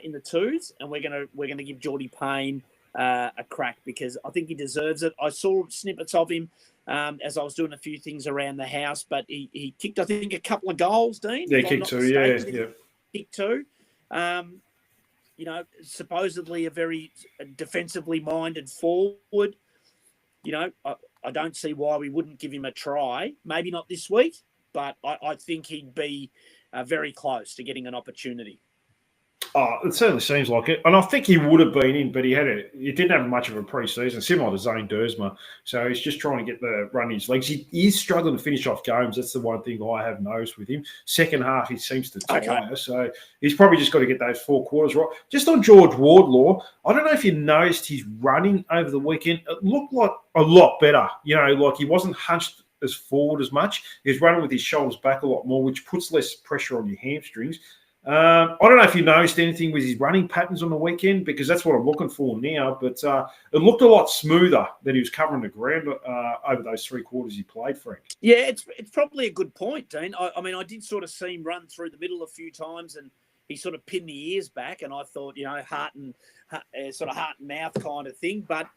in the 2s, and we're gonna give Geordie Payne a crack because I think he deserves it. I saw snippets of him as I was doing a few things around the house, but he kicked, I think, a couple of goals, Dean. Yeah, kicked 2, Kicked 2. Supposedly a very defensively minded forward. I don't see why we wouldn't give him a try. Maybe not this week, but I think he'd be very close to getting an opportunity. Oh, it certainly seems like it, and I think he would have been in, but he didn't have much of a pre-season, similar to Zane Dersma. So he's just trying to get the run in his legs. He is struggling to finish off games. That's the one thing I have noticed with him. Second half, he seems to tire, so he's probably just got to get those 4 quarters right. Just on George Wardlaw, I don't know if you noticed his running over the weekend. It looked like a lot better. Like he wasn't hunched as forward as much. He was running with his shoulders back a lot more, which puts less pressure on your hamstrings. I don't know if you noticed anything with his running patterns on the weekend, because that's what I'm looking for now. But it looked a lot smoother than he was covering the ground over those 3 quarters he played, Frank. Yeah, it's probably a good point, Dean. I mean, I did sort of see him run through the middle a few times, and he sort of pinned the ears back, and I thought, heart and mouth kind of thing. But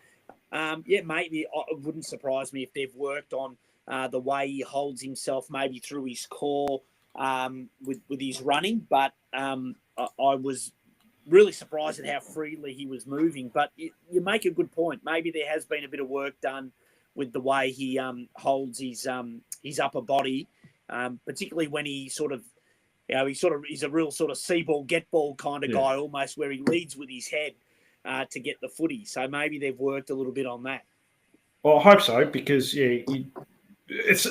maybe it wouldn't surprise me if they've worked on the way he holds himself, maybe through his core. With his running, but I was really surprised at how freely he was moving. But you make a good point. Maybe there has been a bit of work done with the way he holds his upper body, particularly when he he's a real sort of see ball, get ball kind of guy, almost, where he leads with his head to get the footy. So maybe they've worked a little bit on that. Well, I hope so, because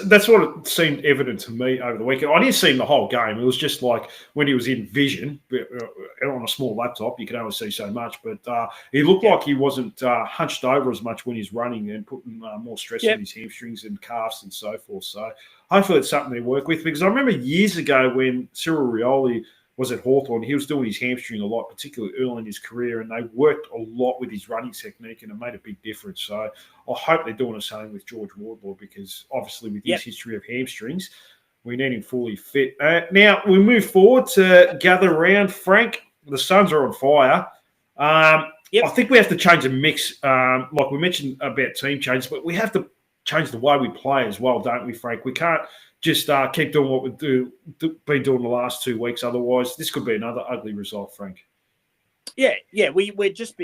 that's what it seemed evident to me over the weekend. I didn't see him the whole game. It was just like when he was in vision on a small laptop, you can only see so much. But he looked like he wasn't hunched over as much when he's running and putting more stress on his hamstrings and calves and so forth. So hopefully it's something they work with, because I remember years ago when Cyril Rioli was at Hawthorn, he was doing his hamstring a lot, particularly early in his career, and they worked a lot with his running technique, and it made a big difference. So I hope they're doing the same with George Wardlaw, because obviously with his history of hamstrings, we need him fully fit. Now, we move forward to gather around. Frank, the Suns are on fire. I think we have to change the mix. Like we mentioned about team changes, but we have to change the way we play as well, don't we, Frank? We can't just keep doing what we've been doing the last 2 weeks. Otherwise, this could be another ugly result, Frank. Yeah, we've just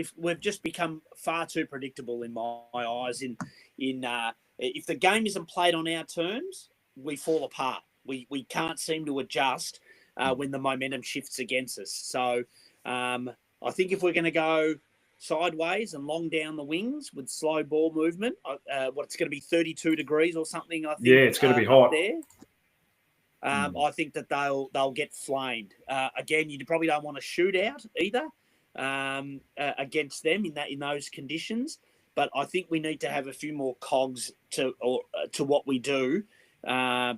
become far too predictable in my eyes. If the game isn't played on our terms, we fall apart. We can't seem to adjust when the momentum shifts against us. So I think if we're going to go sideways and long down the wings with slow ball movement, it's going to be 32 degrees or something, I think. Yeah, it's going to be hot there. I think that they'll get flamed. Again, you probably don't want to shoot out either against them in those conditions. But I think we need to have a few more cogs to what we do,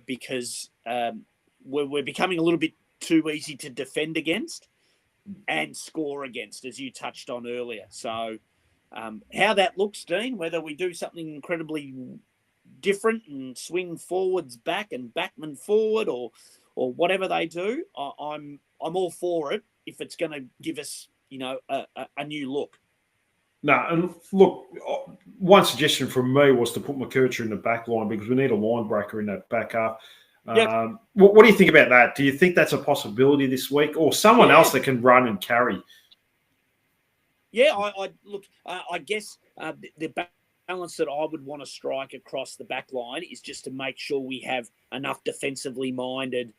because we're becoming a little bit too easy to defend against and score against, as you touched on earlier. So how that looks, Dean, whether we do something incredibly different and swing forwards back and backman forward, or whatever they do, I'm all for it if it's going to give us a new look. No, and look, one suggestion from me was to put McKercher in the back line, because we need a line breaker in that back up. What do you think about that? Do you think that's a possibility this week, or someone else that can run and carry? Yeah, I guess the balance that I would want to strike across the back line is just to make sure we have enough defensively minded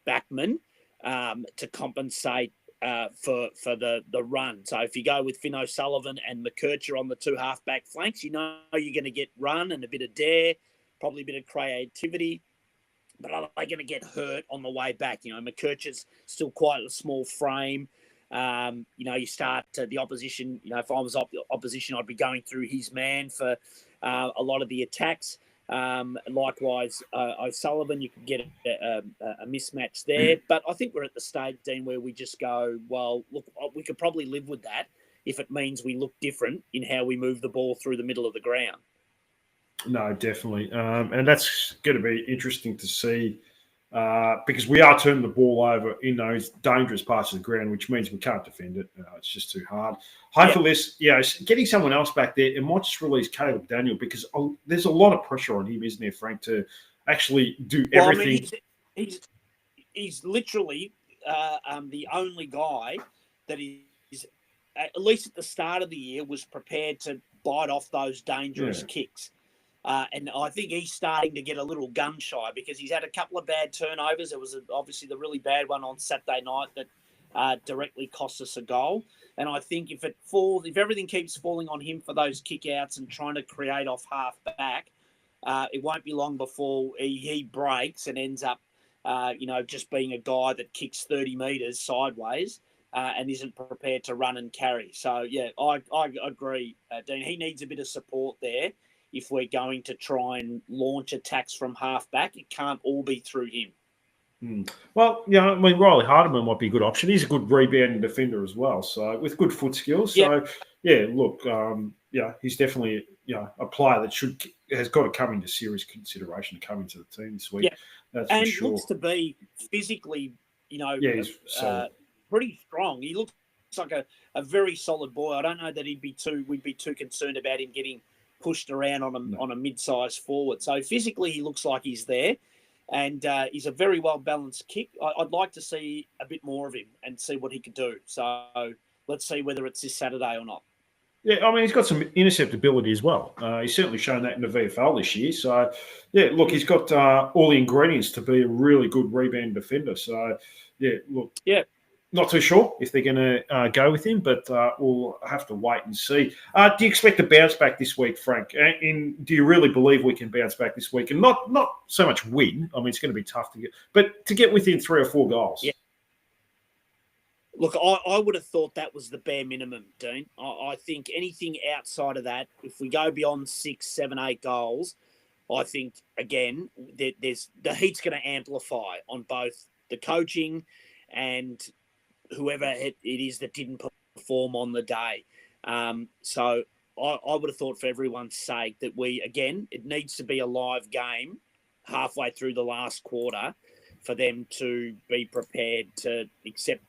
backmen to compensate for the run. So if you go with Finn O'Sullivan and McKercher on the 2 halfback flanks, you're going to get run and a bit of dare, probably a bit of creativity. But are they going to get hurt on the way back? McKercher's still quite a small frame. You start the opposition. If I was opposition, I'd be going through his man for a lot of the attacks. Likewise, O'Sullivan, you could get a mismatch there. But I think we're at the stage, Dean, where we just go, well, look, we could probably live with that if it means we look different in how we move the ball through the middle of the ground. No, definitely. And that's going to be interesting to see, because we are turning the ball over in those dangerous parts of the ground, which means we can't defend it. It's just too hard. Hopefully, getting someone else back there, it might just release Caleb Daniel, because there's a lot of pressure on him, isn't there, Frank, to actually do everything. He's literally the only guy that is, at least at the start of the year, was prepared to bite off those dangerous kicks. And I think he's starting to get a little gun shy because he's had a couple of bad turnovers. There was obviously the really bad one on Saturday night that directly cost us a goal. And I think if everything keeps falling on him for those kick-outs and trying to create off half back, it won't be long before he breaks and ends up, just being a guy that kicks 30 metres sideways and isn't prepared to run and carry. So, yeah, I agree, Dean. He needs a bit of support there if we're going to try and launch attacks from half back. It can't all be through him. Well, Riley Hardiman might be a good option. He's a good rebounding defender as well, so with good foot skills. So, look, he's definitely a player that has got to come into serious consideration to come into the team this week. Yeah. That's and for sure. Looks to be physically, he's pretty strong. He looks like a very solid boy. I don't know that we'd be too concerned about him getting pushed around on a mid-sized forward. So physically, he looks like he's there. And he's a very well-balanced kick. I'd like to see a bit more of him and see what he could do. So let's see whether it's this Saturday or not. Yeah, I mean, he's got some interceptability as well. He's certainly shown that in the VFL this year. So, yeah, look, he's got all the ingredients to be a really good rebound defender. So, yeah, look. Yeah. Not too sure if they're going to go with him, but we'll have to wait and see. Do you expect to bounce back this week, Frank? And do you really believe we can bounce back this week? And not so much win. I mean, it's going to be tough to get, but to get within 3 or 4 goals. Yeah. Look, I would have thought that was the bare minimum, Dean. I think anything outside of that, if we go beyond 6, 7, 8 goals, I think, again, there's the heat's going to amplify on both the coaching and whoever it is that didn't perform on the day. So I would have thought for everyone's sake that it needs to be a live game halfway through the last quarter for them to be prepared to accept,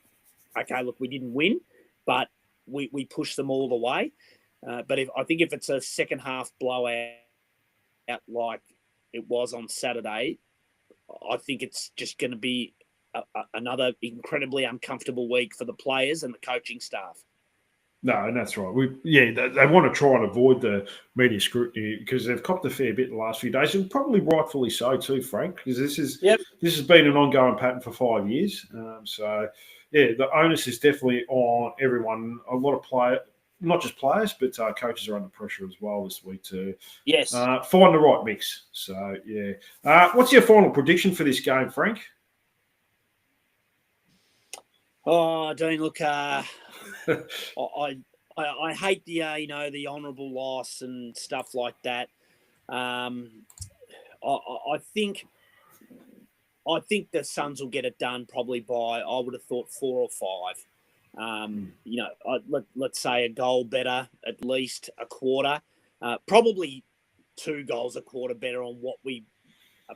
okay, look, we didn't win, but we pushed them all the way. But I think if it's a second half blowout like it was on Saturday, I think it's just going to be another incredibly uncomfortable week for the players and the coaching staff. No, and that's right. They want to try and avoid the media scrutiny because they've copped a fair bit the last few days, and probably rightfully so too, Frank, because this has been an ongoing pattern for 5 years. The onus is definitely on everyone. A lot of players, not just players, but coaches are under pressure as well this week to find the right mix. So, yeah. What's your final prediction for this game, Frank? Oh, Dean, look, I hate the honourable loss and stuff like that. I think the Suns will get it done probably by, I would have thought, 4 or 5. Let's say a goal better, at least a quarter. Probably 2 goals a quarter better on what we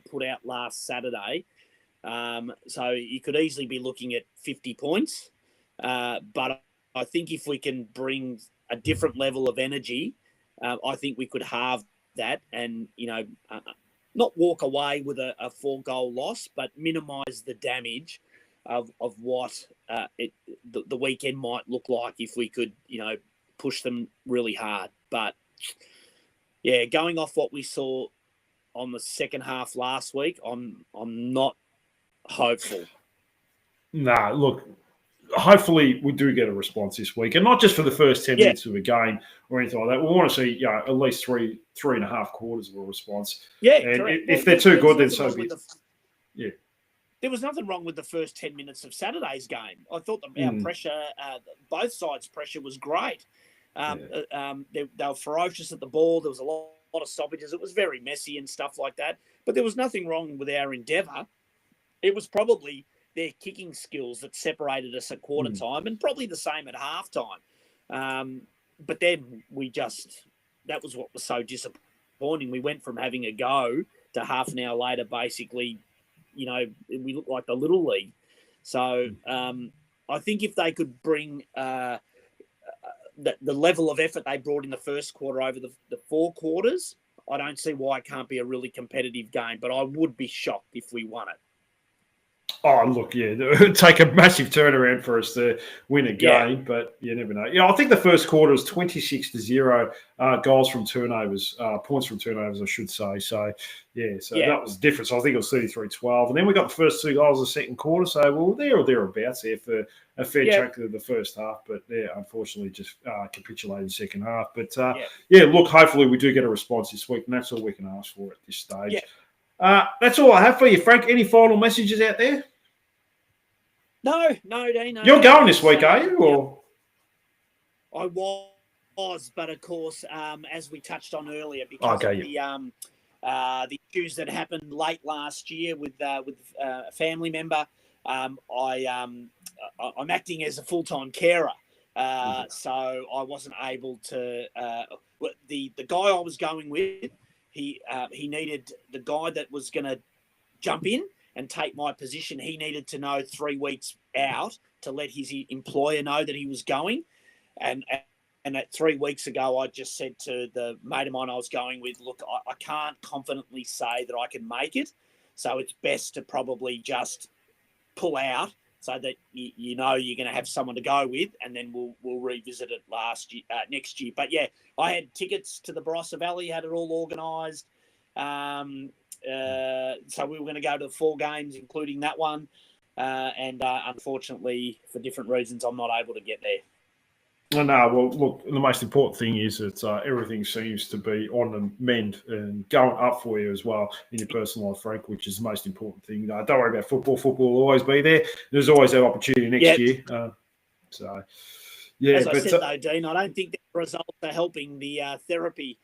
put out last Saturday. So you could easily be looking at 50 points. But I think if we can bring a different level of energy, I think we could halve that and, not walk away with a 4-goal loss, but minimise the damage of what the weekend might look like if we could, push them really hard. But, yeah, going off what we saw on the second half last week, I'm not hopeful. No, look, hopefully we do get a response this week, and not just for the first 10 minutes of a game or anything like that. We want to see at least 3.5 quarters of a response. Yeah, and correct. if they're too good, then so be it. There was nothing wrong with the first 10 minutes of Saturday's game. I thought our pressure, both sides' pressure was great. They were ferocious at the ball. There was a lot of stoppages. It was very messy and stuff like that. But there was nothing wrong with our endeavour. It was probably their kicking skills that separated us at quarter time and probably the same at halftime. But then that was what was so disappointing. We went from having a go to half an hour later, basically, we looked like the Little League. So I think if they could bring the level of effort they brought in the first quarter over the 4 quarters, I don't see why it can't be a really competitive game, but I would be shocked if we won it. Oh, look, yeah, it would take a massive turnaround for us to win a Yeah. game, but you never know. Yeah, I think the first quarter was 26-0 goals from turnovers, points from turnovers, I should say. So, so that was different. So I think it was 33-12. And then we got the first 2 goals of the second quarter. So, well, there or thereabouts there for a fair chunk of the first half. But, unfortunately, just capitulated in the second half. But, look, hopefully we do get a response this week, and that's all we can ask for at this stage. Yeah. That's all I have for you, Frank. Any final messages out there? No, Dean. No, You're going this week, are you? Or? I was, but of course, as we touched on earlier, because of the issues that happened late last year with a family member, I'm acting as a full-time carer, so I wasn't able to. The guy I was going with, he needed the guy that was going to jump in and take my position. He needed to know 3 weeks out to let his employer know that he was going. And at 3 weeks ago, I just said to the mate of mine I was going with, look, I can't confidently say that I can make it. So it's best to probably just pull out so that you know you're going to have someone to go with, and then we'll revisit it next year. But, I had tickets to the Barossa Valley, had it all organised. So we were going to go to 4 games, including that one. And unfortunately, for different reasons, I'm not able to get there. No, well, look, the most important thing is that everything seems to be on the mend and going up for you as well in your personal life, Frank, which is the most important thing. Don't worry about football. Football will always be there. There's always that opportunity next year. As I said, though, Dean, I don't think the results are helping the therapy.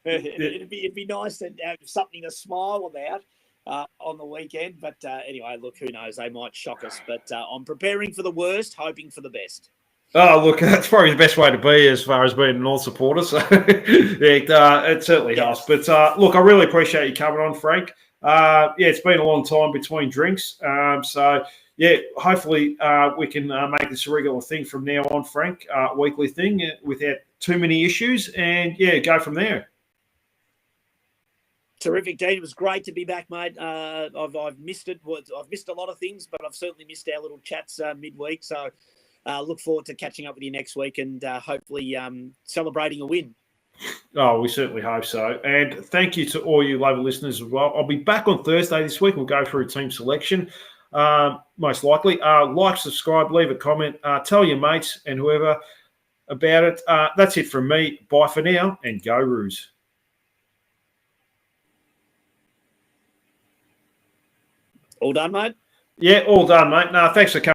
It'd be nice to have something to smile about on the weekend. But anyway, look, who knows? They might shock us. But I'm preparing for the worst, hoping for the best. Oh, look, that's probably the best way to be as far as being a North supporter. So it certainly helps. But look, I really appreciate you coming on, Frank. It's been a long time between drinks. Hopefully we can make this a regular thing from now on, Frank, weekly thing without too many issues, and go from there. Terrific, Dean. It was great to be back, mate. I've missed it. I've missed a lot of things, but I've certainly missed our little chats midweek. So look forward to catching up with you next week and hopefully celebrating a win. Oh, we certainly hope so. And thank you to all you Labour listeners as well. I'll be back on Thursday this week. We'll go through team selection, most likely. Like, subscribe, leave a comment, tell your mates and whoever about it. That's it from me. Bye for now, and go Roos. All done, mate? Yeah, all done, mate. No, thanks for coming.